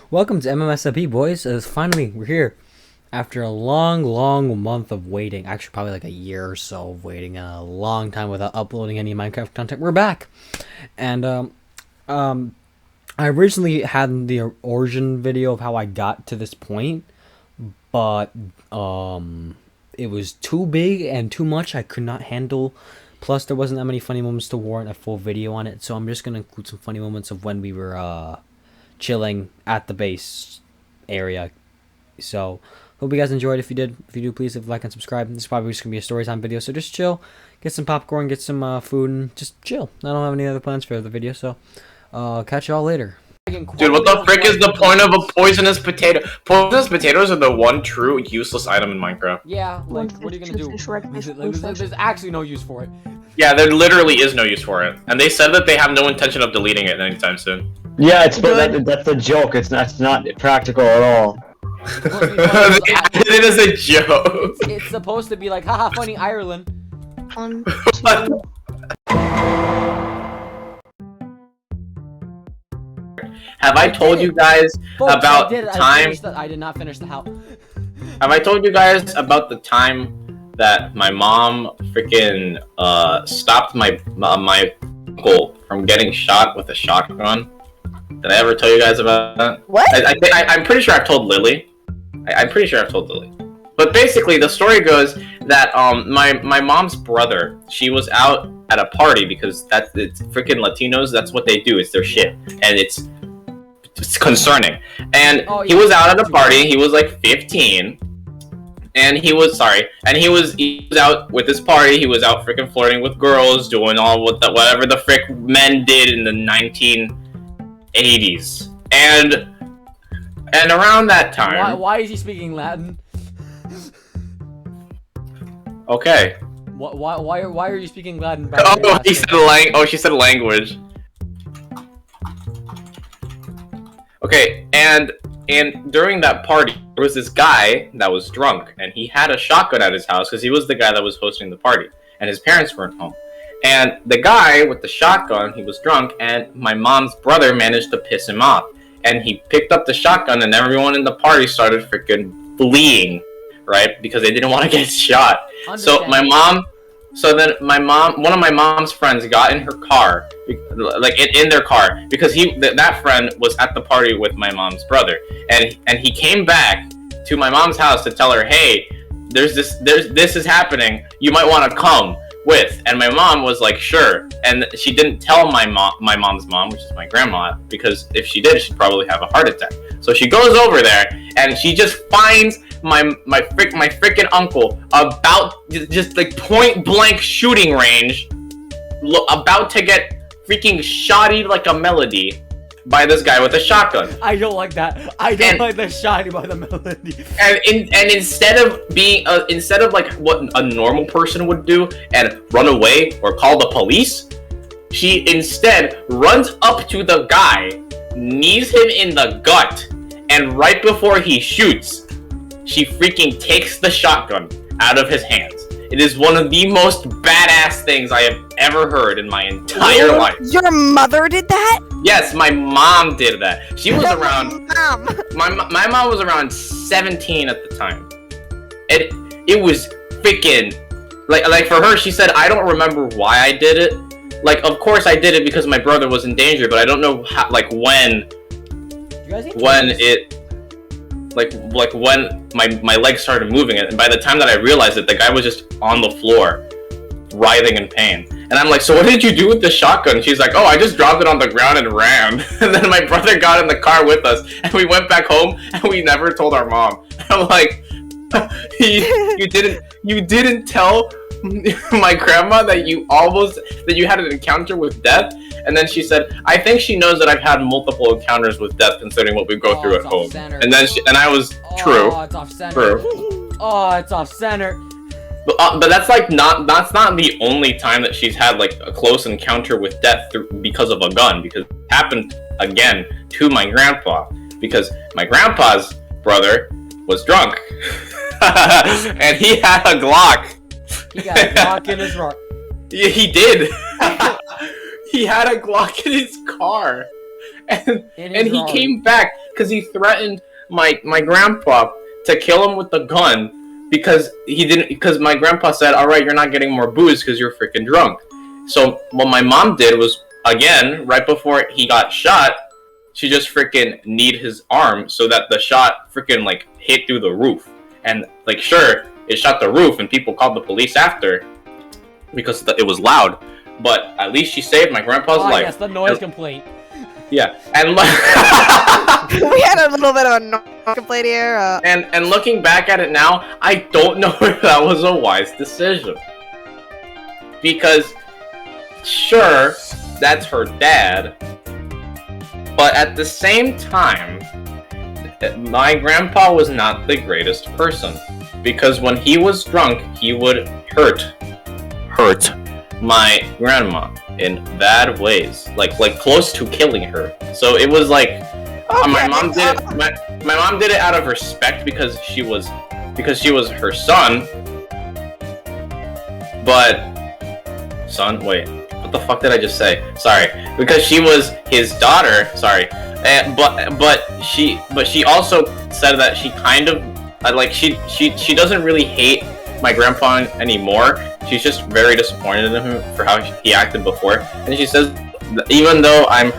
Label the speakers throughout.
Speaker 1: Welcome to MMSMP, boys. Finally, we're here after a long month of waiting. Actually, probably like a year or so of waiting, a long time without uploading any Minecraft content. We're back, and I originally had the origin video of how I got to this point, but it was too big and too much. I could not handle. Plus, there wasn't that many funny moments to warrant a full video on it. So I'm just gonna include some funny moments of when we were chilling at the base area. So hope you guys enjoyed. If you did, please leave a like and subscribe. This is probably just gonna be a story time video, so just chill, get some popcorn, get some food, and just chill. I don't have any other plans for the video, so catch y'all later.
Speaker 2: Dude, what the frick is the point of a poisonous potato? Poisonous potatoes are the one true useless item in Minecraft.
Speaker 1: Yeah, like, what are you gonna do? There's actually no use for it.
Speaker 2: Yeah, there literally is no use for it. And they said that they have no intention of deleting it anytime soon.
Speaker 3: Yeah, that's a joke. It's not practical at all.
Speaker 2: They added it as a joke.
Speaker 1: It's supposed to be like, haha, funny Ireland.
Speaker 2: Have I told you guys about the time?
Speaker 1: I did not finish the house.
Speaker 2: Have I told you guys about the time that my mom freaking stopped my uncle from getting shot with a shotgun? Did I ever tell you guys about that?
Speaker 4: What?
Speaker 2: I'm pretty sure I've told Lily. I'm pretty sure I've told Lily. But basically, the story goes that my mom's brother, she was out at a party because it's freaking Latinos. That's what they do. It's their shit, and it's concerning. And he was out at a party. He was like 15, and he was out with his party. He was out freaking flirting with girls, doing all whatever the frick men did in the 1980s. And around that time,
Speaker 1: why is he speaking Latin?
Speaker 2: Okay.
Speaker 1: Why are you speaking Latin?
Speaker 2: Oh, he said she said language. Okay, and during that party, there was this guy that was drunk, and he had a shotgun at his house because he was the guy that was hosting the party, and his parents weren't home. And the guy with the shotgun, he was drunk, and my mom's brother managed to piss him off. And he picked up the shotgun, and everyone in the party started freaking fleeing, right? Because they didn't want to get shot. So then one of my mom's friends got in her car, like in their car, because that friend was at the party with my mom's brother, and he came back to my mom's house to tell her, hey, this is happening. You might want to come with. And my mom was like, sure. And she didn't tell my mom's mom, which is my grandma, because if she did, she'd probably have a heart attack. So she goes over there and she just finds my freaking uncle about just like point blank shooting range, about to get freaking shotted like a melody by this guy with a shotgun.
Speaker 1: I don't like that. I don't like the shotty by the melody.
Speaker 2: And instead of like what a normal person would do and run away or call the police, she instead runs up to the guy, knees him in the gut, and right before he shoots, she freaking takes the shotgun out of his hands. It is one of the most badass things I have ever heard in my entire life.
Speaker 4: Your mother did that?
Speaker 2: Yes, my mom did that. She was around. My mom was around 17 at the time. It was freaking like for her. She said, I don't remember why I did it. Like, of course I did it because my brother was in danger, but I don't know how, like when my legs started moving, and by the time that I realized it, the guy was just on the floor, writhing in pain. And I'm like, so what did you do with the shotgun? She's like, oh, I just dropped it on the ground and ran. And then my brother got in the car with us, and we went back home, and we never told our mom. I'm like, you didn't tell my grandma that you had an encounter with death? And then she said, I think she knows that I've had multiple encounters with death, considering what we go through at home. And then I was true.
Speaker 1: Oh, it's off center.
Speaker 2: True.
Speaker 1: Oh, it's off center.
Speaker 2: But that's not the only time that she's had like a close encounter with death because of a gun. Because it happened again to my grandpa, because my grandpa's brother was drunk, and he had a Glock.
Speaker 1: He got a Glock in his rock.
Speaker 2: Yeah, he did. He had a Glock in his car, and he came back because he threatened my grandpa to kill him with the gun because my grandpa said, all right, you're not getting more booze because you're freaking drunk. So what my mom did was, again, right before he got shot, she just freaking kneed his arm so that the shot freaking like hit through the roof. And like, sure, it shot the roof and people called the police after because it was loud. But at least she saved my grandpa's life.
Speaker 1: Yes, the noise complaint.
Speaker 2: Yeah, and
Speaker 4: we had a little bit of a noise complaint here.
Speaker 2: And looking back at it now, I don't know if that was a wise decision. Because, sure, that's her dad, but at the same time, my grandpa was not the greatest person. Because when he was drunk, he would hurt my grandma in bad ways, like close to killing her. So it was like, my mom did it. My mom did it out of respect because she was her son. But wait, what the fuck did I just say? Sorry, because she was his daughter. Sorry, but she also said that she kind of like she doesn't really hate my grandpa anymore. She's just very disappointed in him for how he acted before, and she says, even though I'm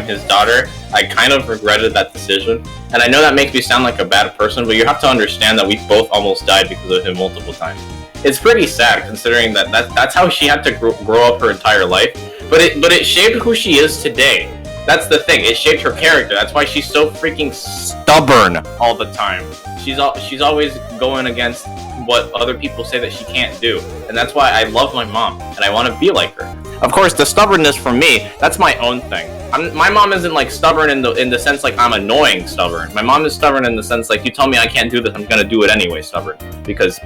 Speaker 2: his daughter, I kind of regretted that decision. And I know that makes me sound like a bad person, but you have to understand that we both almost died because of him multiple times. It's pretty sad considering that's how she had to grow up her entire life. But it shaped who she is today. That's the thing. It shaped her character. That's why she's so freaking stubborn all the time. She's always going against what other people say that she can't do. And that's why I love my mom and I want to be like her. Of course, the stubbornness for me, that's my own thing. My mom isn't like stubborn in the sense like I'm annoying stubborn. My mom is stubborn in the sense like, you tell me I can't do this, I'm gonna do it anyway stubborn. Because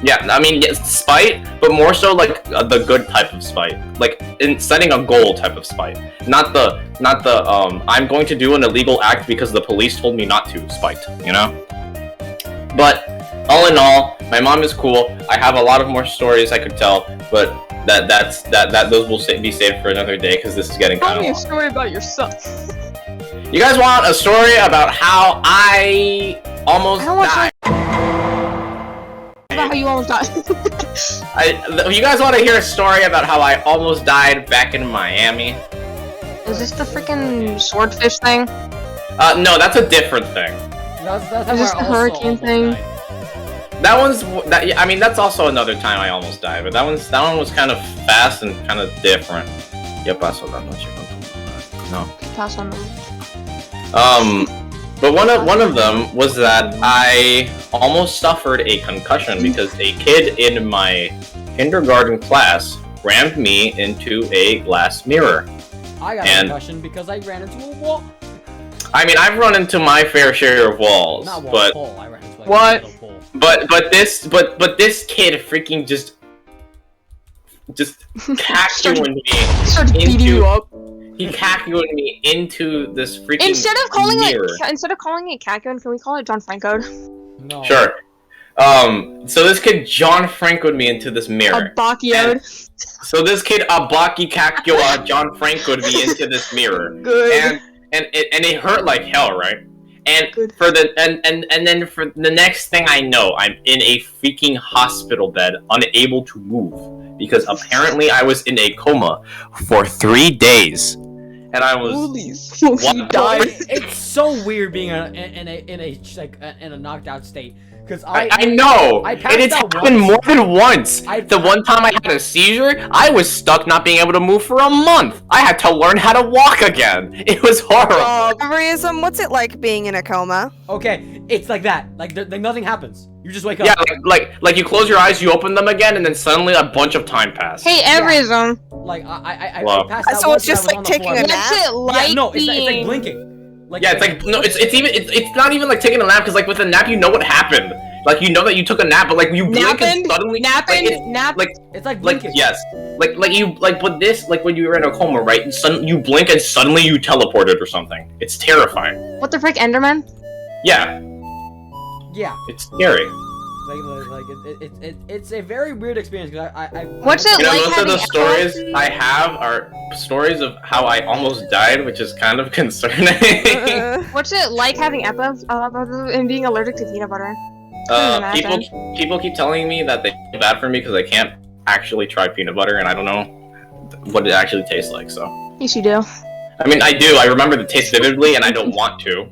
Speaker 2: yeah, I mean, yes, spite, but more so like the good type of spite, like in setting a goal type of spite, not the I'm going to do an illegal act because the police told me not to spite, you know. But all in all, my mom is cool. I have a lot of more stories I could tell, but those will be saved for another day because this is getting kind of long.
Speaker 4: Tell me a story about your son.
Speaker 2: You guys want a story about how I almost died?
Speaker 4: About how you almost died.
Speaker 2: You guys want to hear a story about how I almost died back in Miami?
Speaker 4: Is this the freaking swordfish thing?
Speaker 2: No, that's a different thing.
Speaker 1: That's
Speaker 4: Is this the hurricane thing?
Speaker 2: I mean, that's also another time I almost died, but that one was kind of fast and kind of different. ¿Qué pasó la noche con tu mamá? No.
Speaker 4: ¿Qué pasó, no?
Speaker 2: But one of them was that I almost suffered a concussion because a kid in my kindergarten class rammed me into a glass mirror.
Speaker 1: I got a concussion because I ran into a wall.
Speaker 2: I mean, I've run into my fair share of walls,
Speaker 1: not wall,
Speaker 2: but
Speaker 1: pole. I ran into
Speaker 4: what?
Speaker 1: A pole.
Speaker 2: But this kid freaking just cackling me He cackling me into this freaking
Speaker 4: Instead of calling
Speaker 2: mirror.
Speaker 4: it cackling, can we call it John Franco?
Speaker 1: No.
Speaker 2: Sure. So this kid John Franco'd me into this mirror. So this kid Abaki Kakyo John Franco'd me into this mirror.
Speaker 4: Good.
Speaker 2: And it hurt like hell, right? And
Speaker 4: Good.
Speaker 2: and then for the next thing I know, I'm in a freaking hospital bed, unable to move because apparently I was in a coma for 3 days, and I was
Speaker 4: You died.
Speaker 1: It's so weird being in a knocked out state. Because
Speaker 2: I know,
Speaker 1: I
Speaker 2: and it's happened more than once. The one time I had a seizure, I was stuck not being able to move for a month. I had to learn how to walk again. It was horrible.
Speaker 5: Reason, what's it like being in a coma?
Speaker 1: Okay, it's like that. Like nothing happens. You just wake up.
Speaker 2: Yeah, like you close your eyes, you open them again, and then suddenly a bunch of time passes.
Speaker 4: Hey, Everism.
Speaker 1: Like I
Speaker 2: Wow.
Speaker 1: passed out
Speaker 5: So
Speaker 1: once
Speaker 5: it's just
Speaker 1: and I
Speaker 5: like
Speaker 1: was on the
Speaker 5: taking
Speaker 1: floor.
Speaker 5: a nap?
Speaker 4: What's it like
Speaker 1: Yeah, no, it's like
Speaker 4: being...
Speaker 1: blinking. Like,
Speaker 2: Yeah, it's like no, it's not even like taking a nap because like with a nap you know what happened. Like you know that you took a nap, but like you blink and suddenly
Speaker 1: it's like blinking.
Speaker 2: yes, but this like when you were in a coma, right? And you blink and suddenly you teleported or something. It's terrifying.
Speaker 4: What the frick, Enderman?
Speaker 2: Yeah,
Speaker 1: Yeah.
Speaker 2: it's scary.
Speaker 1: It's a very weird experience because
Speaker 4: What's it like
Speaker 2: most of
Speaker 4: having
Speaker 2: the stories
Speaker 4: epilepsy?
Speaker 2: I have are stories of how I almost died, which is kind of concerning.
Speaker 6: What's it like having epilepsy and being allergic to peanut butter?
Speaker 2: People keep telling me that they feel bad for me because I can't actually try peanut butter, and I don't know what it actually tastes like. So.
Speaker 6: Yes, you do.
Speaker 2: I mean, I do. I remember the taste vividly, and I don't want to.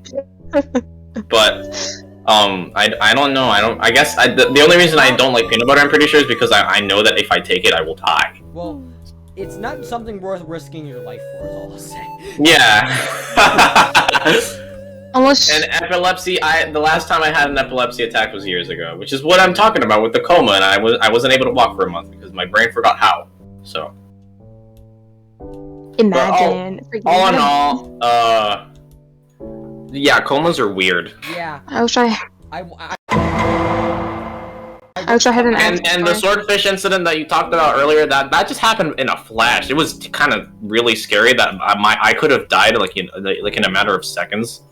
Speaker 2: But I don't know. I guess the only reason I don't like peanut butter, I'm pretty sure, is because I know that if I take it, I will die.
Speaker 1: Well, it's not something worth risking your life for. Is all I'll say.
Speaker 2: Yeah.
Speaker 6: Almost.
Speaker 2: And epilepsy. The last time I had an epilepsy attack was years ago, which is what I'm talking about with the coma, and I wasn't able to walk for a month because my brain forgot how. So.
Speaker 6: Imagine.
Speaker 2: All in all, yeah, comas are weird.
Speaker 1: Yeah.
Speaker 6: I wish I wish I had an
Speaker 2: And the swordfish incident that you talked about earlier, that just happened in a flash. It was kind of really scary that I could have died like in a matter of seconds.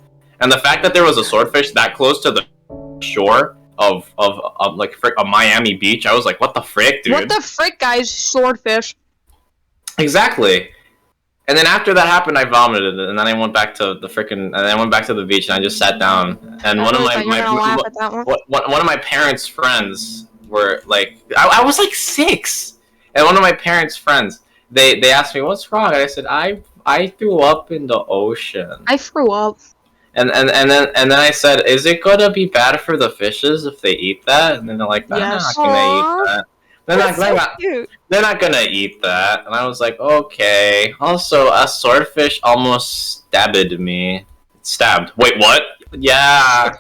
Speaker 2: And the fact that there was a swordfish that close to the shore of like a Miami beach, I was like, what the frick, dude?
Speaker 6: What the frick, guys? Swordfish.
Speaker 2: Exactly. And then after that happened, I vomited, and then I went back to the beach, and I just sat down. And one of my parents' friends were like, I was like 6, and one of my parents' friends, they asked me, "What's wrong?" And I said, "I threw up in the ocean."
Speaker 6: I threw up.
Speaker 2: And then I said, "Is it gonna be bad for the fishes if they eat that?" And then they're like, "They're not gonna eat that. They're not gonna eat that." And I was like, "Okay." Also, a swordfish almost stabbed me. Stabbed. Wait, what? Yeah.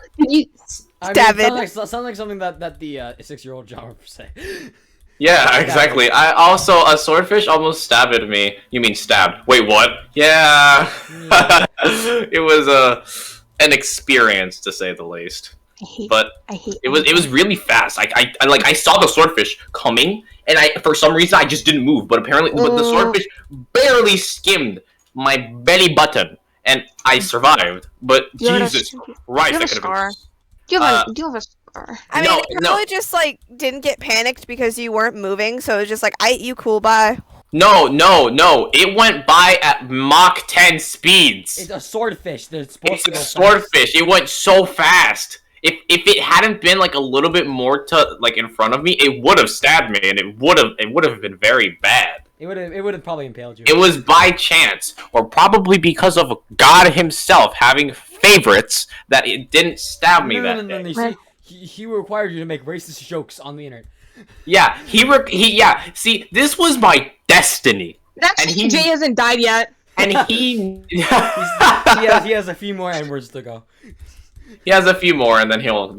Speaker 5: Stab it.
Speaker 1: Sounds like something that the 6-year-old John would say.
Speaker 2: Yeah, exactly. A swordfish almost stabbed me. You mean stabbed? Wait, what? Yeah. It was an experience, to say the least. It was really fast. I saw the swordfish coming, and for some reason I just didn't move. But apparently, the swordfish barely skimmed my belly button, and I survived. But Jesus Christ, I could have.
Speaker 6: Do you have a scar?
Speaker 5: I mean, you probably just like didn't get panicked because you weren't moving, so it was just like, "I you cool, bye."
Speaker 2: No. It went by at Mach 10 speeds.
Speaker 1: It's a swordfish. It's a
Speaker 2: swordfish. It went so fast. If it hadn't been like a little bit more to like in front of me, it would have stabbed me, and it would have been very bad.
Speaker 1: It would have probably impaled you.
Speaker 2: It was by chance, or probably because of God himself having favorites, that it didn't stab me that day.
Speaker 1: See, he required you to make racist jokes on the internet.
Speaker 2: Yeah, see, this was my destiny.
Speaker 6: Jay hasn't died yet.
Speaker 2: And he
Speaker 1: has a few more N-words to go.
Speaker 2: He has a few more, and then he'll,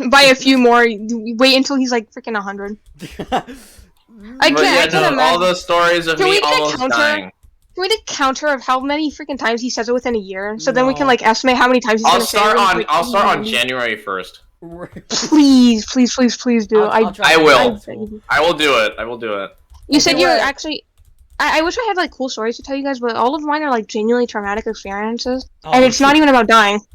Speaker 6: By a few more, wait until he's like freaking 100. I can't imagine.
Speaker 2: All those stories of me almost dying.
Speaker 6: Can we get a counter of how many freaking times he says it within a year? So then we can like estimate how many times he's gonna say it.
Speaker 2: I'll start on January 1st.
Speaker 6: Please do.
Speaker 2: I will do it.
Speaker 6: You said you were actually. I wish I had like cool stories to tell you guys, but all of mine are like genuinely traumatic experiences, and it's not even about dying.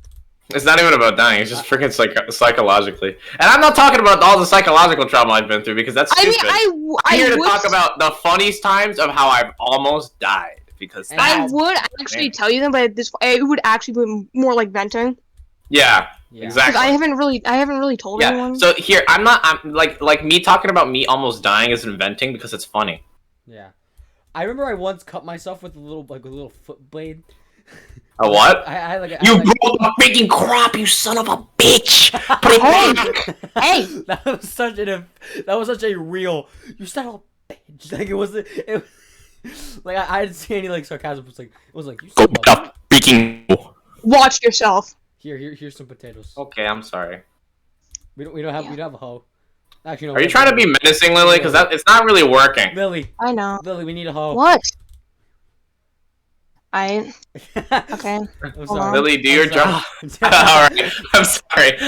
Speaker 2: It's not even about dying. It's just freaking psychologically. And I'm not talking about all the psychological trauma I've been through because that's stupid. I'm here to talk about the funniest times of how I've almost died because
Speaker 6: I would actually tell you them, but it would actually be more like venting.
Speaker 2: Yeah. Exactly.
Speaker 6: I haven't really told anyone.
Speaker 2: So here, I'm like me talking about me almost dying isn't venting because it's funny.
Speaker 1: Yeah. I remember I once cut myself with a little foot blade.
Speaker 2: A what? You broke a freaking crop, you son of a bitch! Put it back!
Speaker 6: Hey!
Speaker 1: That was such a real. You son of a bitch! Like it was like I didn't see any like sarcasm. It was like you son of a
Speaker 2: freaking.
Speaker 6: Watch yourself.
Speaker 1: Here's some potatoes.
Speaker 2: Okay, I'm sorry.
Speaker 1: We don't have a hoe. Actually, no.
Speaker 2: Are you trying to be menacing, Lily? Because it's not really working.
Speaker 1: Lily.
Speaker 6: I know.
Speaker 1: Lily, we need a hoe.
Speaker 6: What? Okay.
Speaker 1: I'm sorry.
Speaker 2: Lily, do your job. Alright. I'm sorry.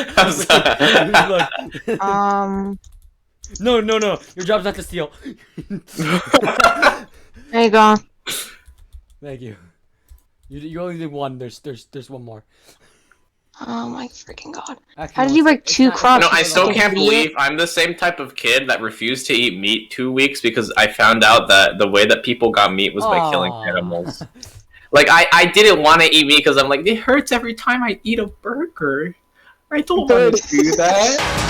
Speaker 1: No. Your job's not to steal.
Speaker 6: There you go.
Speaker 1: Thank you. You only did one. There's one more.
Speaker 6: Oh my freaking god.
Speaker 1: Actually,
Speaker 6: how did you break 2 crops?
Speaker 2: No, I still can't believe I'm the same type of kid that refused to eat meat 2 weeks because I found out that the way that people got meat was by killing animals. Like I didn't want to eat meat because I'm like, it hurts every time I eat a burger. I don't want to do that.